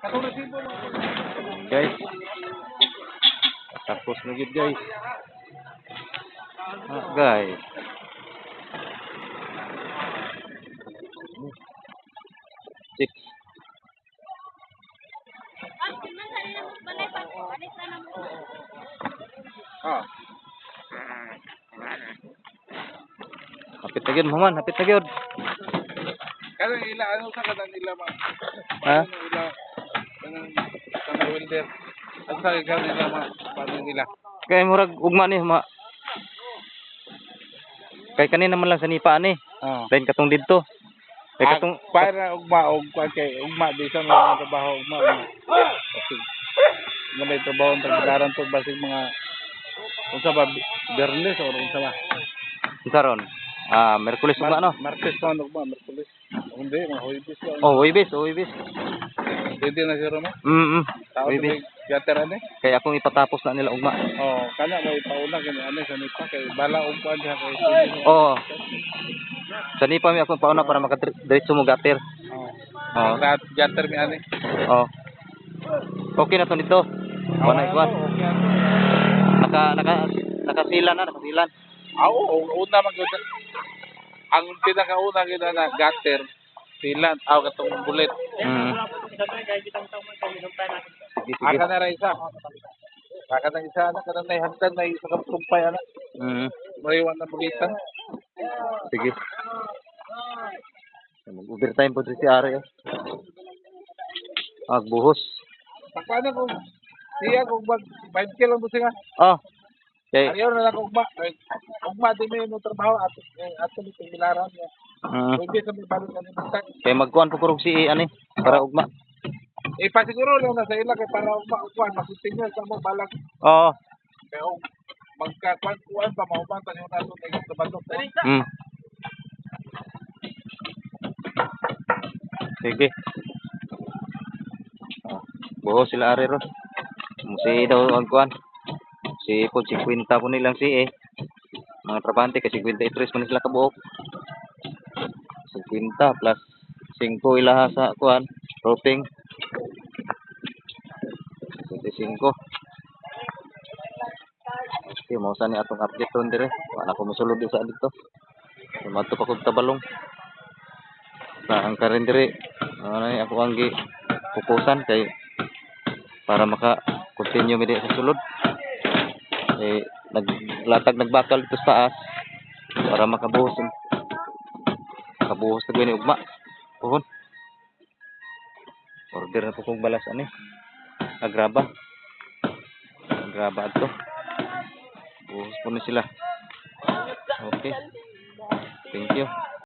Guys. Tapos na gid guys. Guys. Six. Hapit na gyud man, hapit na gyud. Kaya ila ano sa kada nila ma. Ha? Ila kanang welder. Ang sa nila ma paano nila. Kay murag ugma ni ma. Kay kanina man lang sa nipa ani. Oh. Lain katong didto. Kay katong para ugma kay ugma di sa mga trabaho ugma. Kasi may trabaho ang tagdaran to basig mga unsa ba Bernes o unsa ba? karon. Merkulis ugma no. Martes pa ugma, Merkulis. Hindi, mga Huwebes lang. Oh, Huwebes. Pwede na si Roma? Tao Huwebes. Theater ani? Kaya akong ipatapos na nila ugma. Oh, kana may pauna kini ani sa nipa kay bala ugma diha kay. Oo. Sa nipa mi akong pauna para makadiretso mo gater. Oh. Theater mi ani. Oh. Okay na to nito. Wala ikuan. Nakasilan. Una man gyud. Ang pinakauna gyud na gutter silan katong bullet. Sige. Aka na ra isa. Aka na isa na kanang may hagdan may isa ka tumpay ana. Maiwan na bulitan. Sige. Mag-overtime po si Ari. Buhos. Paano kung siya kung 5 kilo mo siya? Oh. Okay. Ayaw na lang ugma. Ugma din mo trabaho ato ni pingilaran niya. Pwede sa may balot na nitak. Kaya magkuhan po kurog si ani para ugma. Pasiguro lang na sa ila kay para ugma masitinyo sa mo balag. Oo. Kaya magkakuan pa maubatan yung nato sa balot. Sige. Buhos sila Ari ron. Si daw ang kuhan. Si po 50 po nilang mga trabante kasi 53 man sila kabuok. 50 plus 5 ilaha sa kuhan, roping. 25. Okay, mao sa ni atong update ron dire. Wala ko mosulod sa dito. Mato pa kog tabalong. Sa ang karon dire, ako ang fokusan kay para maka-continue mi sa sulod. Nagbakal dito sa taas para makabuhos na gani ugma puhon order na po kong balas agraba ato buhos po na sila. Okay, thank you.